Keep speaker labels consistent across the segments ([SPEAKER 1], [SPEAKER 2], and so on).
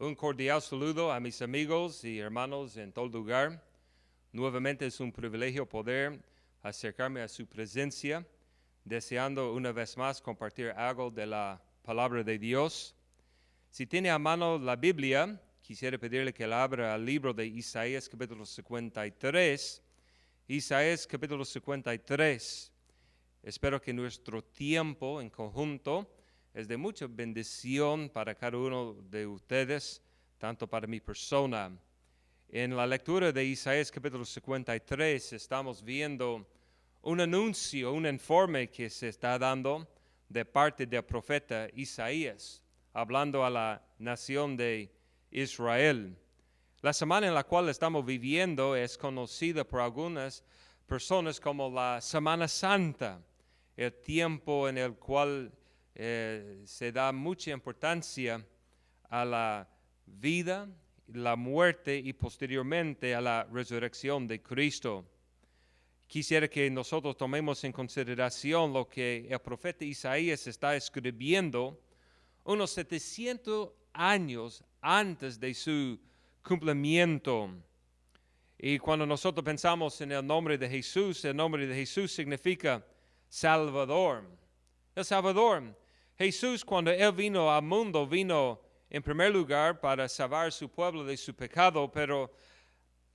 [SPEAKER 1] Un cordial saludo a mis amigos y hermanos en todo lugar. Nuevamente es un privilegio poder acercarme a su presencia, deseando una vez más compartir algo de la palabra de Dios. Si tiene a mano la Biblia, quisiera pedirle que la abra al libro de Isaías capítulo 53. Isaías capítulo 53. Espero que nuestro tiempo en conjunto es de mucha bendición para cada uno de ustedes, tanto para mi persona. En la lectura de Isaías capítulo 53 estamos viendo un anuncio, un informe que se está dando de parte del profeta Isaías, hablando a la nación de Israel. La semana en la cual estamos viviendo es conocida por algunas personas como la Semana Santa, el tiempo en el cual se da mucha importancia a la vida, la muerte y posteriormente a la resurrección de Cristo. Quisiera que nosotros tomemos en consideración lo que el profeta Isaías está escribiendo unos 700 años antes de su cumplimiento. Y cuando nosotros pensamos en el nombre de Jesús significa Salvador. El Salvador. Jesús, cuando Él vino al mundo, vino en primer lugar para salvar su pueblo de su pecado, pero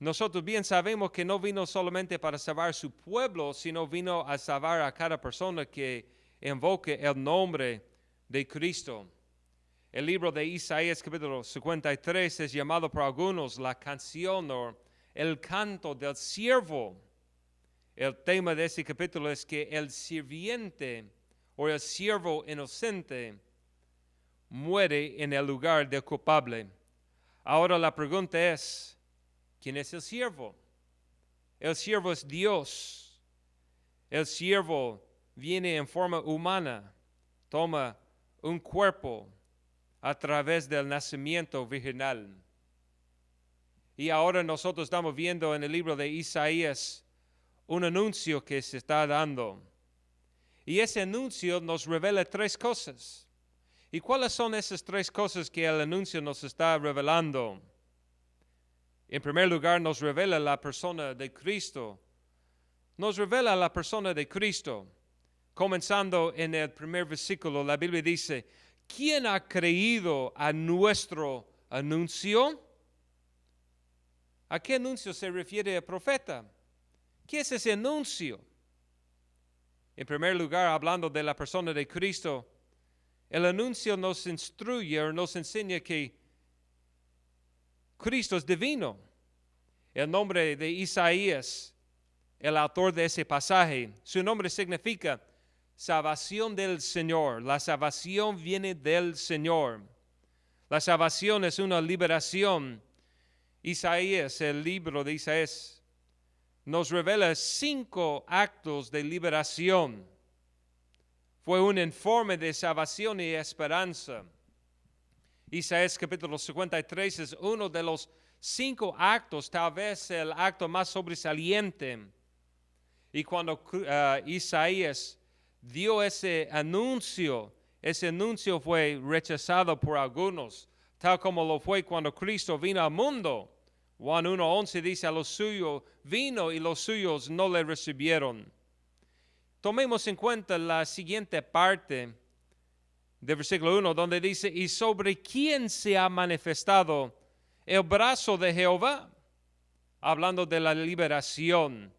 [SPEAKER 1] nosotros bien sabemos que no vino solamente para salvar su pueblo, sino vino a salvar a cada persona que invoque el nombre de Cristo. El libro de Isaías capítulo 53 es llamado por algunos la canción o el canto del siervo. El tema de ese capítulo es que el sirviente o el siervo inocente muere en el lugar del culpable. Ahora la pregunta es, ¿quién es el siervo? El siervo es Dios. El siervo viene en forma humana, toma un cuerpo a través del nacimiento virginal. Y ahora nosotros estamos viendo en el libro de Isaías un anuncio que se está dando. Y ese anuncio nos revela tres cosas. ¿Y cuáles son esas tres cosas que el anuncio nos está revelando? En primer lugar, nos revela la persona de Cristo. Nos revela la persona de Cristo. Comenzando en el primer versículo, la Biblia dice, ¿quién ha creído a nuestro anuncio? ¿A qué anuncio se refiere el profeta? ¿Qué es ese anuncio? En primer lugar, hablando de la persona de Cristo, el anuncio nos instruye o nos enseña que Cristo es divino. El nombre de Isaías, el autor de ese pasaje, su nombre significa salvación del Señor. La salvación viene del Señor. La salvación es una liberación. Isaías, el libro de Isaías, nos revela 5 actos de liberación. Fue un informe de salvación y esperanza. Isaías capítulo 53 es uno de los 5 actos, tal vez el acto más sobresaliente. Y cuando Isaías dio ese anuncio fue rechazado por algunos, tal como lo fue cuando Cristo vino al mundo. Juan 1:11 dice, a los suyos vino y los suyos no le recibieron. Tomemos en cuenta la siguiente parte del versículo 1, donde dice, ¿y sobre quién se ha manifestado el brazo de Jehová? Hablando de la liberación.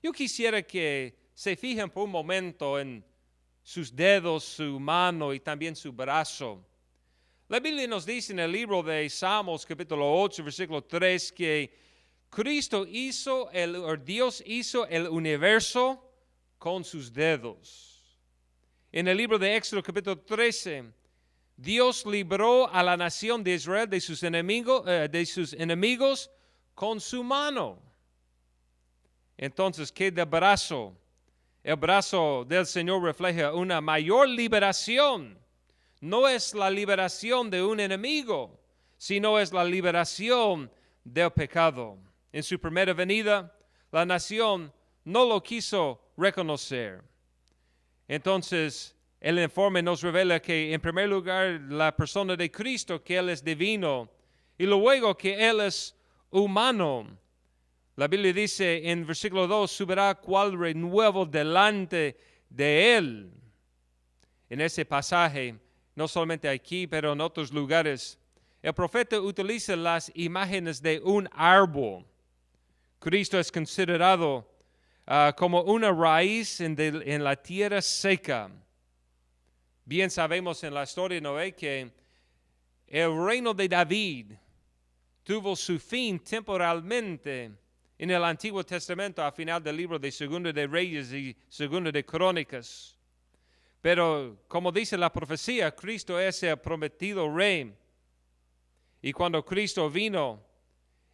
[SPEAKER 1] Yo quisiera que se fijen por un momento en sus dedos, su mano y también su brazo. La Biblia nos dice en el libro de Salmos, capítulo 8, versículo 3, que Dios hizo el universo con sus dedos. En el libro de Éxodo, capítulo 13, Dios libró a la nación de Israel de sus enemigos con su mano. Entonces, ¿qué del brazo? El brazo del Señor refleja una mayor liberación. No es la liberación de un enemigo, sino es la liberación del pecado. En su primera venida, la nación no lo quiso reconocer. Entonces, el informe nos revela que, en primer lugar, la persona de Cristo, que Él es divino, y luego que Él es humano. La Biblia dice en versículo 2, subirá cual renuevo delante de Él. En ese pasaje, no solamente aquí, pero en otros lugares, el profeta utiliza las imágenes de un árbol. Cristo es considerado como una raíz en la tierra seca. Bien sabemos en la historia de Noé que el reino de David tuvo su fin temporalmente en el Antiguo Testamento al final del libro de Segundo de Reyes y Segundo de Crónicas. Pero como dice la profecía, Cristo es el prometido rey. Y cuando Cristo vino,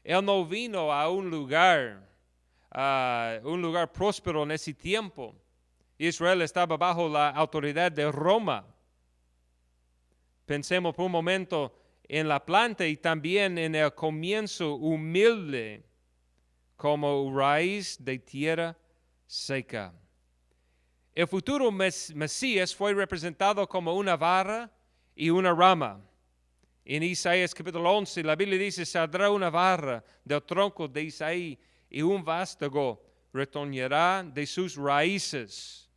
[SPEAKER 1] Él no vino a un lugar próspero en ese tiempo. Israel estaba bajo la autoridad de Roma. Pensemos por un momento en la planta y también en el comienzo humilde como raíz de tierra seca. El futuro Mesías fue representado como una vara y una rama. En Isaías capítulo 11, la Biblia dice, saldrá una vara del tronco de Isaí y un vástago retoñará de sus raíces.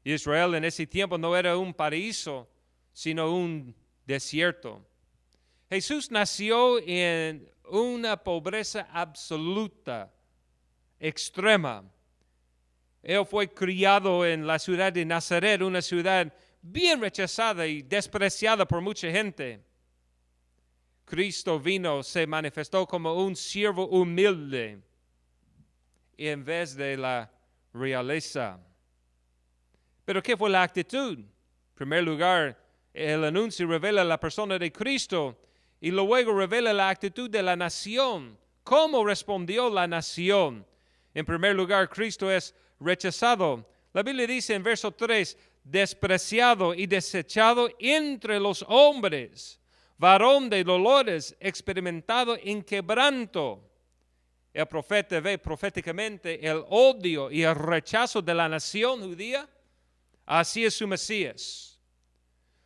[SPEAKER 1] Israel en ese tiempo no era un paraíso, sino un desierto. Jesús nació en una pobreza absoluta, extrema. Él fue criado en la ciudad de Nazaret, una ciudad bien rechazada y despreciada por mucha gente. Cristo vino, se manifestó como un siervo humilde en vez de la realeza. Pero ¿qué fue la actitud? En primer lugar, el anuncio revela la persona de Cristo y luego revela la actitud de la nación. ¿Cómo respondió la nación? En primer lugar, Cristo es rechazado. La Biblia dice en verso 3, despreciado y desechado entre los hombres, varón de dolores, experimentado en quebranto. El profeta ve proféticamente el odio y el rechazo de la nación judía hacia su Mesías.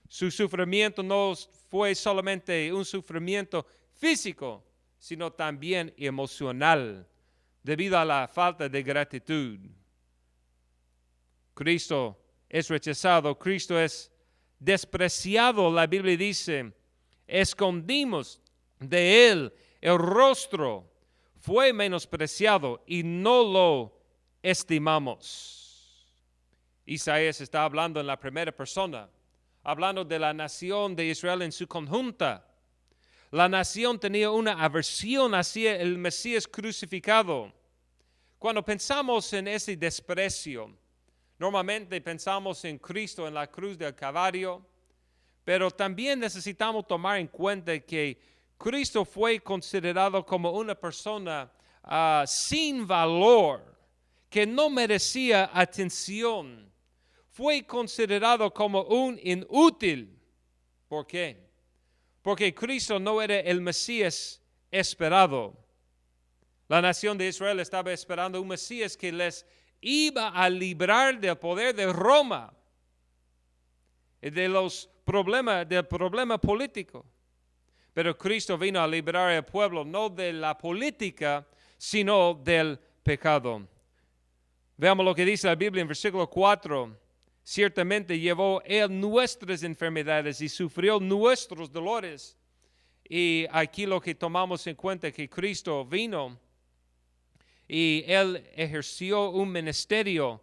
[SPEAKER 1] Su sufrimiento no fue solamente un sufrimiento físico, sino también emocional, debido a la falta de gratitud. Cristo es rechazado, Cristo es despreciado. La Biblia dice, escondimos de Él el rostro, fue menospreciado y no lo estimamos. Isaías está hablando en la primera persona, hablando de la nación de Israel en su conjunta. La nación tenía una aversión hacia el Mesías crucificado. Cuando pensamos en ese desprecio, normalmente pensamos en Cristo en la cruz del Calvario, pero también necesitamos tomar en cuenta que Cristo fue considerado como una persona sin valor, que no merecía atención. Fue considerado como un inútil. ¿Por qué? Porque Cristo no era el Mesías esperado. La nación de Israel estaba esperando un Mesías que les iba a librar del poder de Roma, del problema político. Pero Cristo vino a liberar al pueblo no de la política, sino del pecado. Veamos lo que dice la Biblia en versículo 4. Ciertamente llevó Él nuestras enfermedades y sufrió nuestros dolores. Y aquí lo que tomamos en cuenta es que Cristo vino y Él ejerció un ministerio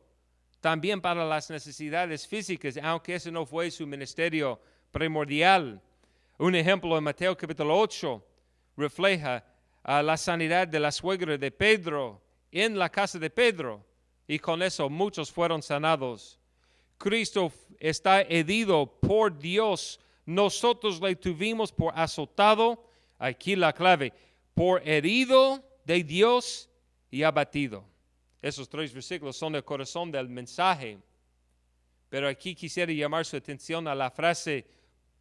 [SPEAKER 1] también para las necesidades físicas, aunque ese no fue su ministerio primordial. Un ejemplo en Mateo capítulo 8 refleja la sanidad de la suegra de Pedro en la casa de Pedro, y con eso muchos fueron sanados. Cristo está herido por Dios. Nosotros le tuvimos por azotado, aquí la clave, por herido de Dios y abatido. Esos 3 versículos son el corazón del mensaje. Pero aquí quisiera llamar su atención a la frase,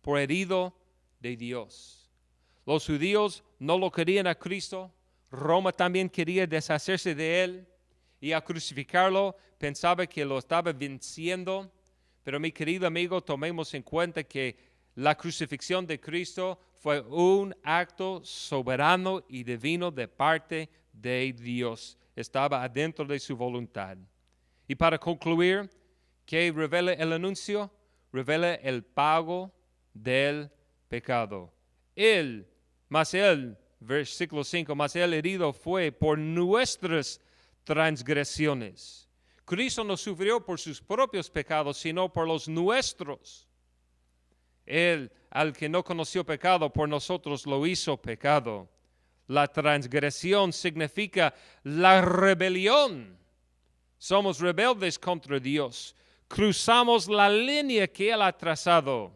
[SPEAKER 1] por herido de Dios. Los judíos no lo querían a Cristo. Roma también quería deshacerse de Él. Y al crucificarlo pensaba que lo estaba venciendo. Pero mi querido amigo, tomemos en cuenta que La crucifixión de Cristo fue un acto soberano y divino de parte de Dios. Estaba adentro de su voluntad. Y para concluir, ¿qué revela el anuncio? Revela el pago del pecado. Versículo 5, mas él herido fue por nuestras transgresiones. Cristo no sufrió por sus propios pecados, sino por los nuestros. Él, al que no conoció pecado, por nosotros lo hizo pecado. La transgresión significa la rebelión. Somos rebeldes contra Dios. Cruzamos la línea que Él ha trazado.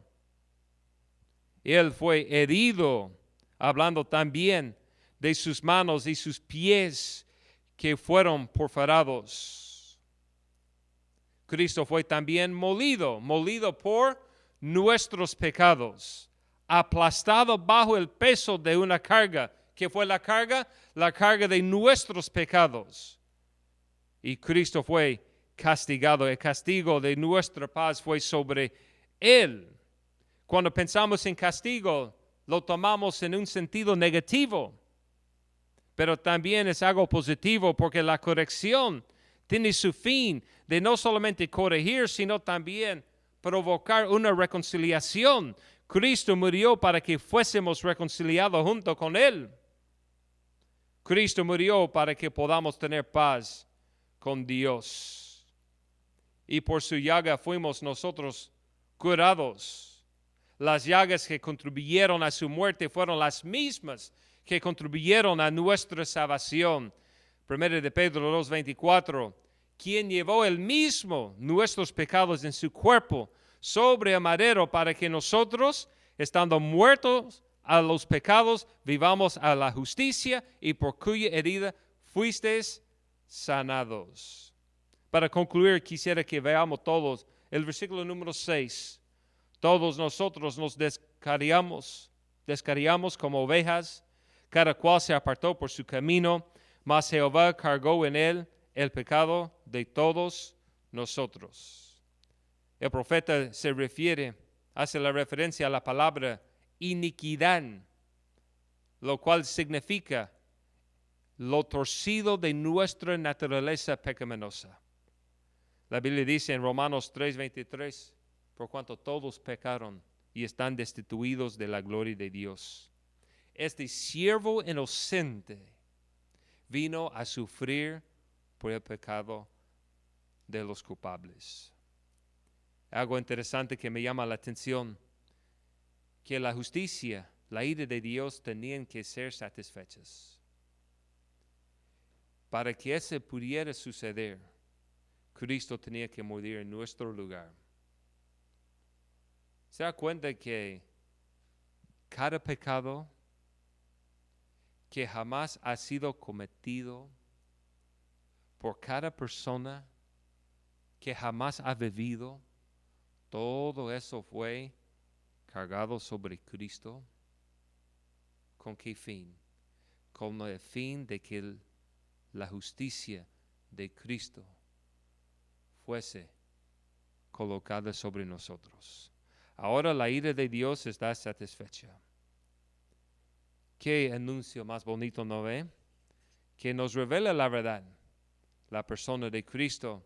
[SPEAKER 1] Él fue herido, hablando también de sus manos y sus pies que fueron perforados. Cristo fue también molido por nuestros pecados, aplastado bajo el peso de una carga. ¿Qué fue la carga? La carga de nuestros pecados. Y Cristo fue castigado. El castigo de nuestra paz fue sobre Él. Cuando pensamos en castigo, lo tomamos en un sentido negativo. Pero también es algo positivo porque la corrección tiene su fin de no solamente corregir, sino también provocar una reconciliación. Cristo murió para que fuésemos reconciliados junto con Él. Cristo murió para que podamos tener paz con Dios. Y por su llaga fuimos nosotros curados. Las llagas que contribuyeron a su muerte fueron las mismas que contribuyeron a nuestra salvación. 1 de Pedro 2:24, quien llevó él mismo nuestros pecados en su cuerpo sobre el madero para que nosotros, estando muertos a los pecados, vivamos a la justicia y por cuya herida fuisteis sanados. Para concluir, quisiera que veamos todos el versículo número 6. Todos nosotros nos descarriamos como ovejas, cada cual se apartó por su camino, mas Jehová cargó en él el pecado de todos nosotros. El profeta hace la referencia a la palabra iniquidad, lo cual significa lo torcido de nuestra naturaleza pecaminosa. La Biblia dice en Romanos 3:23, por cuanto todos pecaron y están destituidos de la gloria de Dios. Este siervo inocente vino a sufrir por el pecado de los culpables. Algo interesante que me llama la atención, que la justicia, la ira de Dios tenían que ser satisfechas. Para que eso pudiera suceder, Cristo tenía que morir en nuestro lugar. ¿Se da cuenta que cada pecado que jamás ha sido cometido por cada persona que jamás ha vivido, todo eso fue cargado sobre Cristo? ¿Con qué fin? Con el fin de que la justicia de Cristo fuese colocada sobre nosotros. Ahora la ira de Dios está satisfecha. ¿Qué anuncio más bonito no ve? Que nos revela la verdad, la persona de Cristo,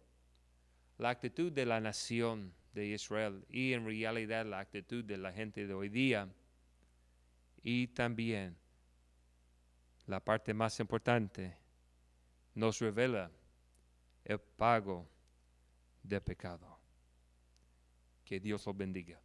[SPEAKER 1] la actitud de la nación de Israel y en realidad la actitud de la gente de hoy día. Y también la parte más importante, nos revela el pago del pecado. Que Dios lo bendiga.